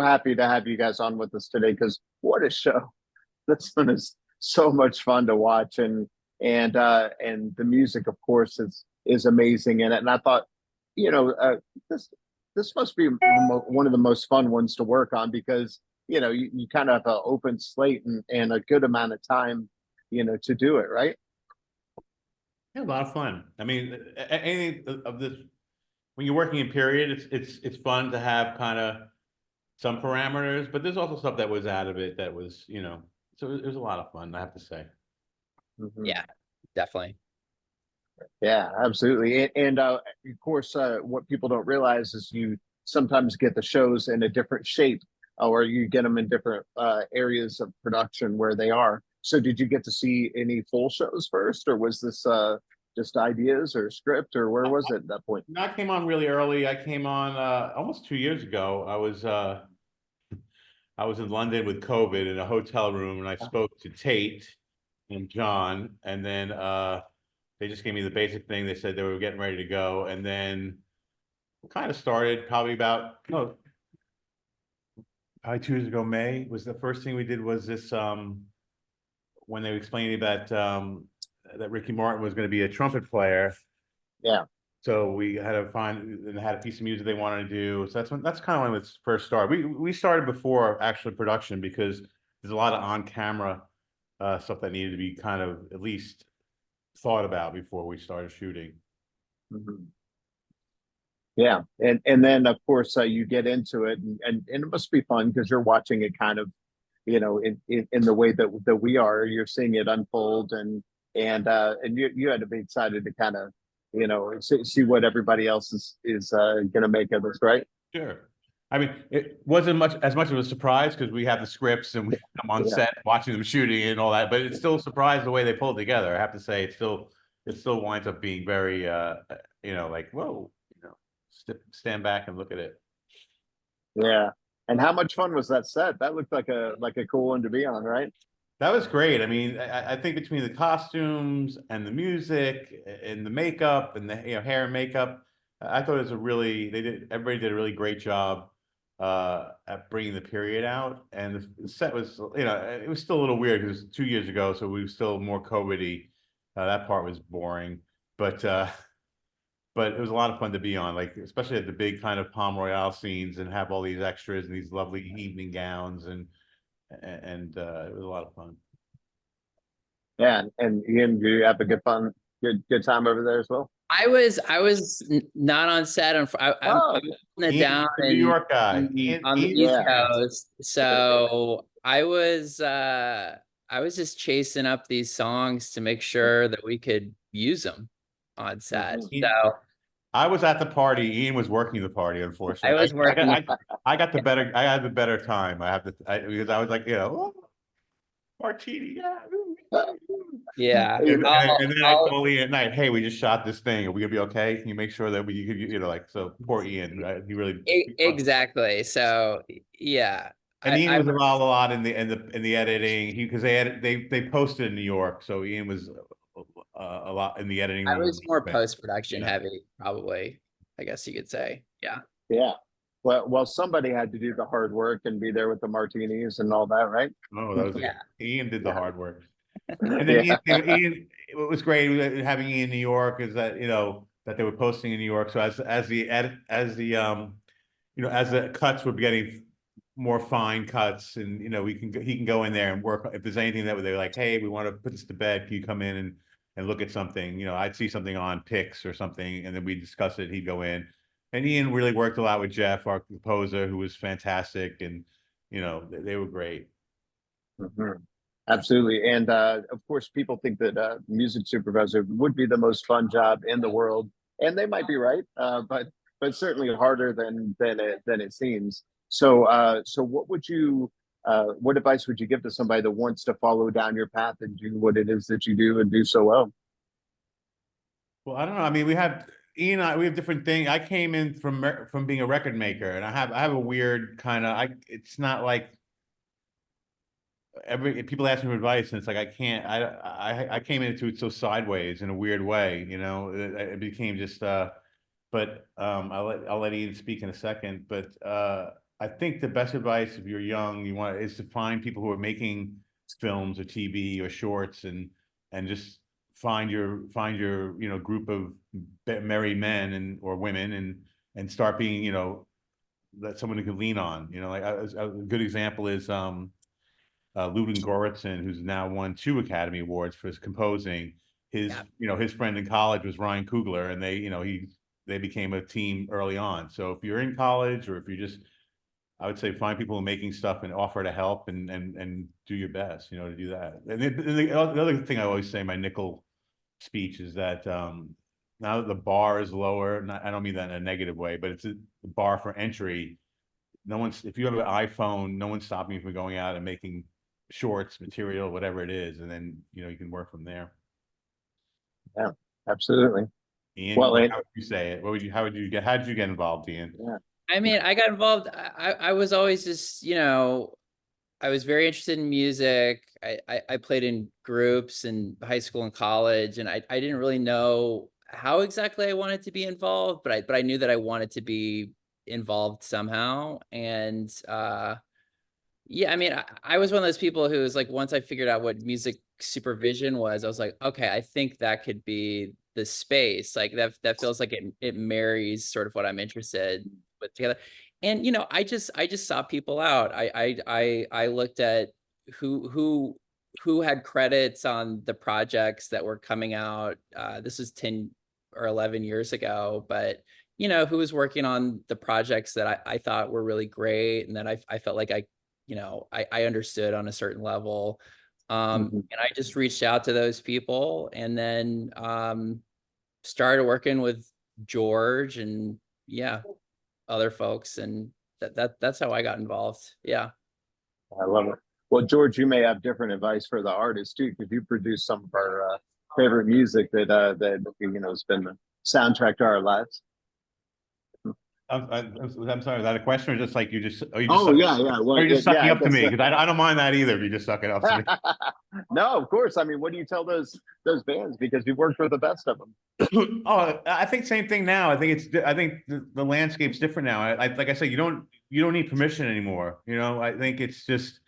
happy to have you guys on with us today because what a show! This one is so much fun to watch, and the music, of course, is amazing in it. And I thought, you know, this this must be one of the most fun ones to work on because you kind of have an open slate and a good amount of time, to do it, right? Yeah, a lot of fun. I mean, anything of this when you're working in period, it's fun to have kind of some parameters, but there's also stuff that was out of it that was, so it was a lot of fun, I have to say. Mhm. Yeah, definitely. Yeah, absolutely. And of course, what people don't realize is you sometimes get the shows in a different shape, or you get them in different areas of production where they are. So, did you get to see any full shows first, or was this just ideas or script, or where was it at that point? I came on really early. I came on almost 2 years ago. I was in London with COVID in a hotel room, and I spoke to Tate and John, and then they just gave me the basic thing. They said they were getting ready to go, and then kind of started probably about probably 2 years ago. May was the first thing we did was this when they explained that that Ricky Martin was going to be a trumpet player. Yeah. So we had to find and had a piece of music they wanted to do. So that's kind of when it first started. We started before actual production because there's a lot of on camera stuff that needed to be kind of at least thought about before we started shooting. Mhm. Yeah, and then of course you get into it, and it must be fun because you're watching it kind of, in the way that we are. You're seeing it unfold, and you had to be excited to kind of, see what everybody else is going to make of this, right? Sure. I mean, it wasn't much of a surprise because we have the scripts and I'm on Yeah. set watching them shooting and all that, but it's still a surprise the way they pulled together. I have to say, it still winds up being very, like, whoa, stand back and look at it. Yeah. And how much fun was that set? That looked like a cool one to be on, right? That was great. I mean, I think between the costumes and the music and the makeup and the hair and makeup, I thought it was everybody did a really great job at bringing the period out. And the set was, it was still a little weird because it was 2 years ago, so we were still more COVID-y. That part was boring, but but it was a lot of fun to be on, like especially at the big kind of Palm Royale scenes and have all these extras and these lovely evening gowns and it was a lot of fun. Yeah. And Ian, do you have a good time over there as well? I was not on set. I'm Oh, holding it Ian, down the New York guy. on the Ian East yeah. Coast. So I was just chasing up these songs to make sure that we could use them on set. Mhm. So I was at the party. Ian was working the party. I Unfortunately, was working. I got the better. I had the better time. Because I was like, oh, martini, yeah. Yeah. And then I call Ian at night. Hey, we just shot this thing. Are we gonna be okay? Can you make sure that we could, like, so poor Ian, right? He really. Exactly. So yeah. And Ian I was involved a lot in the editing. Because they posted in New York, so Ian was a lot in the editing I room. was more post-production Yeah. heavy, probably, I guess you could say. Yeah. Yeah. Well, somebody had to do the hard work and be there with the martinis and all that, right? Oh, that was Yeah. Ian did the hard work. And then Yeah. Ian, what was great having Ian in New York is that that they were posting in New York. So as the edit as the as the cuts were getting more fine cuts, and he can go in there and work if there's anything that they're like, hey, we want to put this to bed. Can you come in and look at something? I'd see something on Pix or something, and then we discuss it. He'd go in, and Ian really worked a lot with Jeff, our composer, who was fantastic, and they were great. Mhm. Absolutely. And of course, people think that music supervisor would be the most fun job in the world, and they might be right, but certainly harder than it seems. So what advice would you give to somebody that wants to follow down your path and do what it is that you do and do so well? Well, I don't know. I mean, we have Ian and we have different things. I came in from being a record maker, and I have a weird kind of it's not like people ask me for advice, and it's like I can't. I came into it so sideways in a weird way. It became just. But I'll let Ian speak in a second. But I think the best advice if you're young, is to find people who are making films or TV or shorts, and just find your group of merry men and or women, and start being that someone who can lean on. Like a good example is Ludwig Göransson, who's now won 2 Academy Awards for his composing. His Yeah. his friend in college was Ryan Coogler, and they became a team early on. So if you're in college, or if you're just, I would say, find people making stuff and offer to help, and do your best, to do that. And the other thing I always say in my nickel speech is that now that the bar is lower, I don't mean that in a negative way, but the bar for entry. If you have an iPhone, no one's stopping you from going out and making shorts, material, whatever it is, and then you can work from there. Yeah, absolutely. Ian, Well, how would you say it? How did you get involved, Ian? yeah. I mean, I got involved. I was always just, I was very interested in music. I played in groups in high school and college, and I didn't really know how exactly I wanted to be involved, but I knew that I wanted to be involved somehow. And yeah, I mean, I was one of those people who was like, once I figured out what music supervision was, I was like, okay, I think that could be the space. Like that feels like it marries sort of what I'm interested with together. And I just saw people out. I looked at who had credits on the projects that were coming out. This is 10 or 11 years ago, but who was working on the projects that I thought were really great, and that I felt like I understood on a certain level. Mhm. And I just reached out to those people, and then started working with George and other folks, and that's how I got involved. Yeah. I love it. Well, George, you may have different advice for the artists too, because you produce some of our favorite music that has been the soundtrack to our lives. I'm sorry, is that a question, or just like Oh yeah, yeah. or Well, you just sucking yeah. I up to guess. me? Because I don't mind that either. If you just suck it up to me. No, of course. I mean, what do you tell those bands? Because you've worked with the best of them. Oh, I think same thing now. I think the landscape's different now. Like I said, you don't need permission anymore. I think it's just,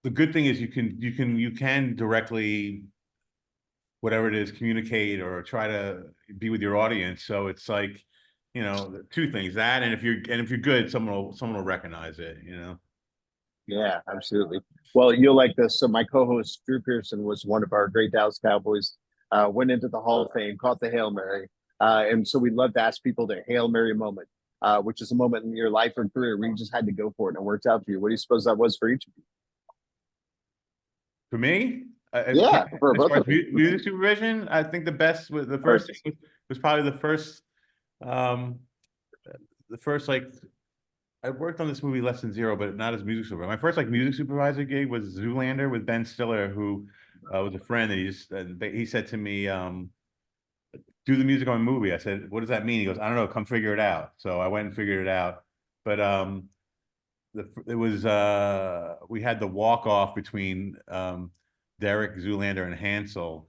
the good thing is you can directly, whatever it is, communicate or try to be with your audience. So it's like, 2 things, that, and if you're good, someone will recognize it. Yeah, absolutely. Well, you'll like this. So my co-host Drew Pearson was one of our great Dallas Cowboys. Went into the Hall of Fame, caught the Hail Mary, and so we love to ask people their Hail Mary moment, which is a moment in your life or career where you just had to go for it and it worked out for you. What do you suppose that was for each of you? For me, Yeah, for as both far as of you. music supervision, I think the best was the first Artists. thing was probably um, the first, like, I worked on this movie Less Than Zero, but not as music supervisor. My first music supervisor gig was Zoolander with Ben Stiller, who was a friend, and he said to me, "Do the music on a movie." I said, "What does that mean?" He goes, "I don't know. Come figure it out." So I went and figured it out. But it was we had the walk off between Derek, Zoolander, and Hansel.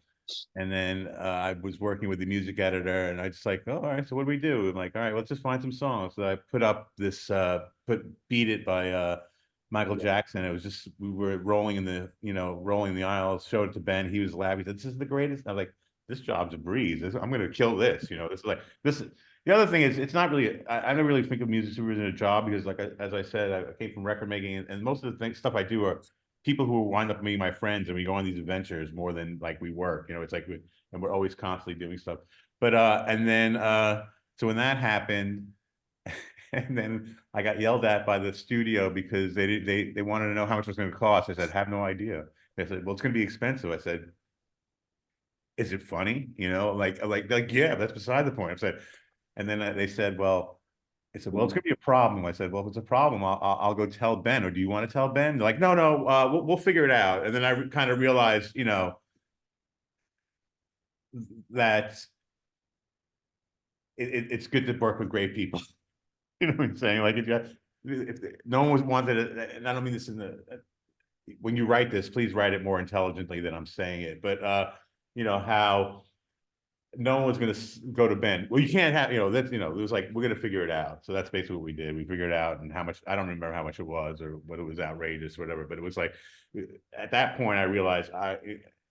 And then I was working with the music editor, and I just like, oh, all right, so what do we do? I'm like, all right, let's just find some songs. So I put up this Beat It by Michael Jackson. It was just, we were rolling in the aisles, showed it to Ben. He was laughing. He said, "This is the greatest." I was like, this job's a breeze. I'm gonna kill this. This is like this. The other thing is, it's not really. I don't really think of music supervision as a job, because, like as I said, I came from record making, and most of the stuff I do are people who wind up being my friends, and we go on these adventures more than like we work. It's like and we're always constantly doing stuff. But and then so when that happened, and then I got yelled at by the studio because they wanted to know how much it was going to cost. I said, "Have no idea." They said, "Well, it's going to be expensive." I said, "Is it funny?" Like, yeah, that's beside the point. I said, and then they said, "Well," I said, "Well, it's gonna be a problem." I said, "Well, if it's a problem, I'll go tell Ben. Or do you want to tell Ben?" They're like, "No, no, we'll figure it out." And then I kind of realized, that it's good to work with great people. You know what I'm saying? Like, if no one was wanted it, and I don't mean this when you write this, please write it more intelligently than I'm saying it. But how no one was going to go to Ben. Well, you can't have, that's, it was like, we're going to figure it out. So that's basically what we did. We figured it out, and how much, I don't remember how much it was or whether it was outrageous or whatever, but it was like, at that point I realized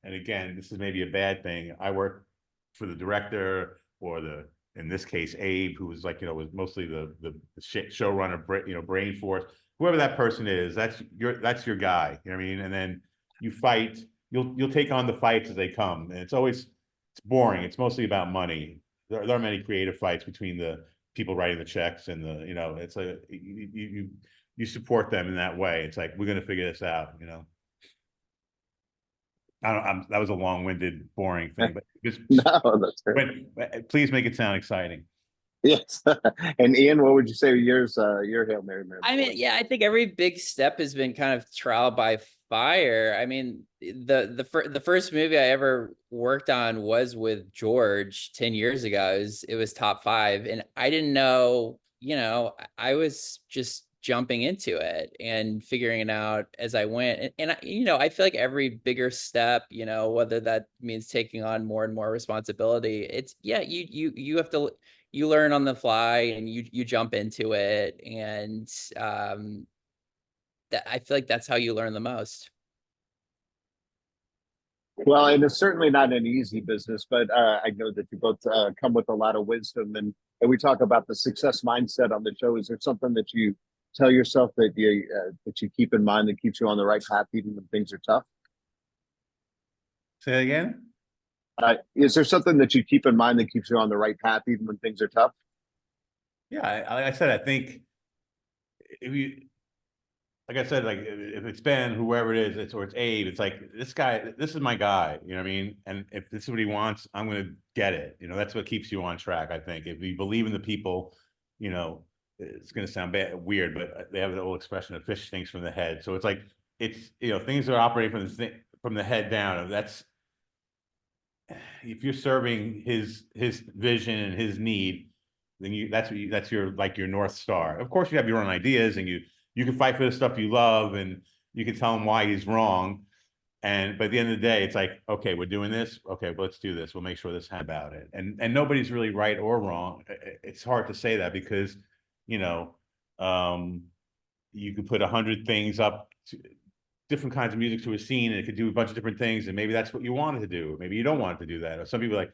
and again, this is maybe a bad thing. I work for the director or in this case, Abe, who was like, was mostly the showrunner, brain force, whoever that person is, that's your guy, you know what I mean? And then you fight, you'll take on the fights as they come. And it's boring. It's mostly about money. There are many creative fights between the people writing the checks and it's like you support them in that way. It's like, we're going to figure this out, that was a long-winded, boring thing, but just No, that's great. please make it sound exciting. Yes. And Ian, what would you say your Hail Mary Mary? I mean, yeah, I think every big step has been kind of trial by fire. I mean, the first movie I ever worked on was with George 10 years ago. It was top 5, and I didn't know, I was just jumping into it and figuring it out as I went. And I feel like every bigger step, whether that means taking on more and more responsibility, you have to, you learn on the fly and you jump into it. And that, I feel like that's how you learn the most. Well, and it's certainly not an easy business, but I know that you both come with a lot of wisdom, and we talk about the success mindset on the show. Is there something that you tell yourself that you keep in mind that keeps you on the right path even when things are tough? Say that again? Is there something that you keep in mind that keeps you on the right path even when things are tough? Yeah, like I said, I think like I said, like if it's Ben, whoever it is, or it's Abe, it's like, this guy, this is my guy, you know what I mean? And if this is what he wants, I'm going to get it. That's what keeps you on track, I think. If you believe in the people, it's going to sound weird, but they have an old expression of fish stinks from the head. So it's like, things are operating from the head down. If you're serving his vision and his need, then that's your North Star. Of course, you have your own ideas, and you can fight for the stuff you love, and you can tell him why he's wrong. But at the end of the day, it's like, okay, we're doing this. Okay, well, let's do this. We'll make sure this about it. And nobody's really right or wrong. It's hard to say that because, you could put 100 things up, different kinds of music to a scene, and it could do a bunch of different things. And maybe that's what you wanted to do. Maybe you don't want it to do that. Or some people like,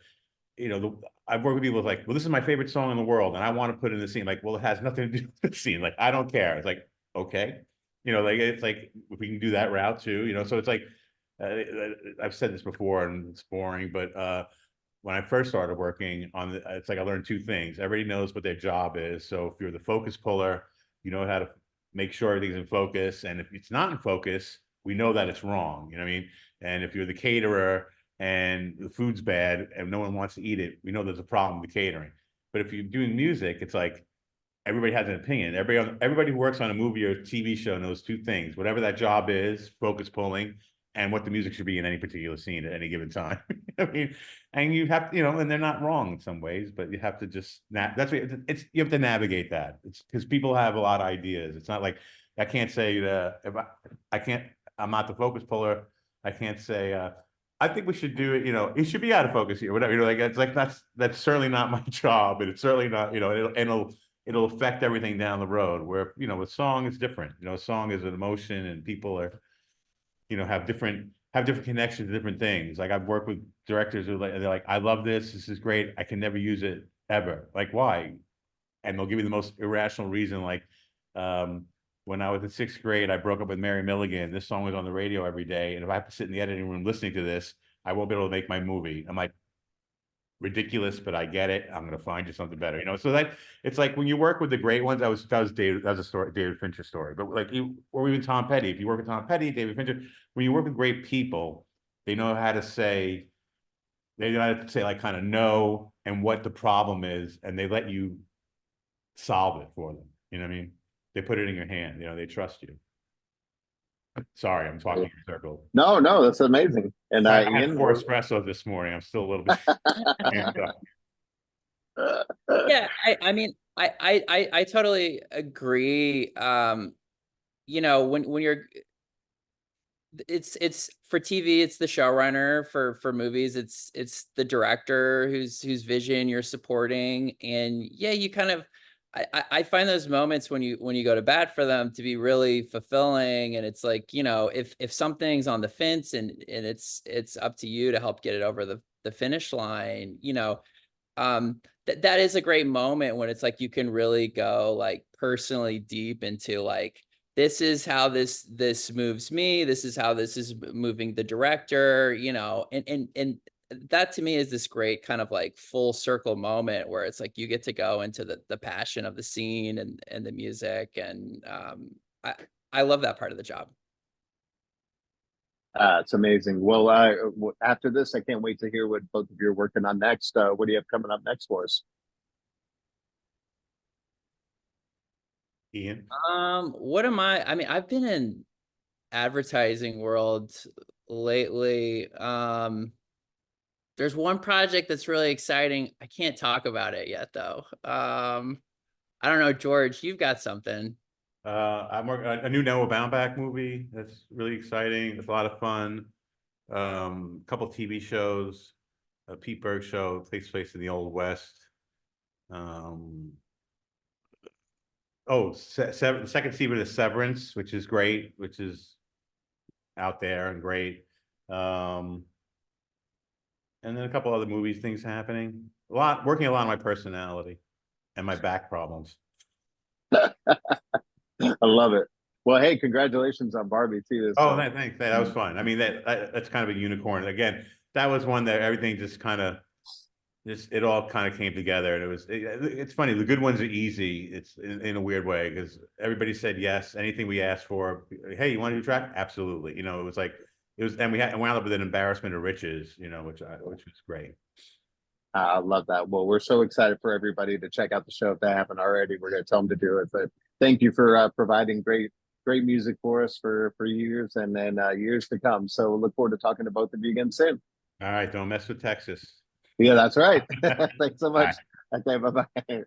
I've worked with people like, well, this is my favorite song in the world, and I want to put it in the scene. Like, well, it has nothing to do with the scene. Like, I don't care. It's like, okay, it's like, if we can do that route too, so it's like, I've said this before and it's boring, but when I first started working on it's like I learned 2 things. Everybody knows what their job is. So if you're the focus puller, you know how to make sure everything's in focus. And if it's not in focus, we know that it's wrong. You know what I mean? And if you're the caterer and the food's bad and no one wants to eat it, we know there's a problem with the catering. But if you're doing music, it's like, everybody has an opinion. Everybody who works on a movie or TV show knows 2 things: whatever that job is, focus pulling, and what the music should be in any particular scene at any given time. I mean, and you have to, and they're not wrong in some ways, but you have to just that's what you have to navigate that. It's because people have a lot of ideas. It's not like I can't say that if I'm not the focus puller. I can't say I think we should do it. It should be out of focus here. Whatever. Like it's like that's certainly not my job, and it's certainly not. It'll affect everything down the road. Where a song is different. A song is an emotion, and people are, have different connections to different things. Like I've worked with directors who they're like, I love this. This is great. I can never use it ever. Like why? And they'll give you the most irrational reason. Like when I was in 6th grade, I broke up with Mary Milligan. This song was on the radio every day, and if I have to sit in the editing room listening to this, I won't be able to make my movie. I'm like, ridiculous, but I get it. I'm going to find you something better. So that it's like when you work with the great ones, that was a story, David Fincher story. But like or even Tom Petty, if you work with Tom Petty, David Fincher, when you work with great people, they know how to say, like kind of no and what the problem is, and they let you solve it for them. You know what I mean? They put it in your hand. They trust you. Sorry, I'm talking in circles. No, that's amazing. And I had Ian, 4 espressos this morning. I'm still a little bit. Yeah, I mean, I totally agree. When you're it's for TV, it's the showrunner. For movies, it's the director whose vision you're supporting. And yeah, you kind of I find those moments when you go to bat for them to be really fulfilling. And it's like, if something's on the fence and it's up to you to help get it over the finish line, that is a great moment when it's like you can really go like personally deep into like, this is how this moves me, this is how this is moving the director, and that to me is this great kind of like full circle moment where it's like you get to go into the passion of the scene and the music. And i I love that part of the job. It's amazing. Well, after this, I can't wait to hear what both of you are working on next. What do you have coming up next for us? Ian? What am I mean, I've been in advertising world lately. There's one project that's really exciting. I can't talk about it yet though. I don't know, George, you've got something. I'm working on a new Noah Baumbach movie. That's really exciting. It's a lot of fun. Couple TV shows. A Pete Berg show takes place in the Old West. The second season of Severance, which is great, which is out there and great. And then a couple other movies, things happening. Working a lot on my personality and my back problems. I love it. Well, hey, congratulations on Barbie too. Oh, thanks. That was fun. I mean, that's kind of a unicorn. Again, that was one that everything it all kind of came together. And it's funny. The good ones are easy. It's in a weird way because everybody said yes. Anything we asked for, hey, you want to do track? Absolutely. It was like and we wound up with an embarrassment of riches. Which was great. I love that. Well, we're so excited for everybody to check out the show if they haven't already. We're going to tell them to do it. But thank you for providing great music for us for years and then years to come. So we'll look forward to talking to both of you again soon. All right, don't mess with Texas. Yeah, that's right. Thanks so much. Okay, bye-bye.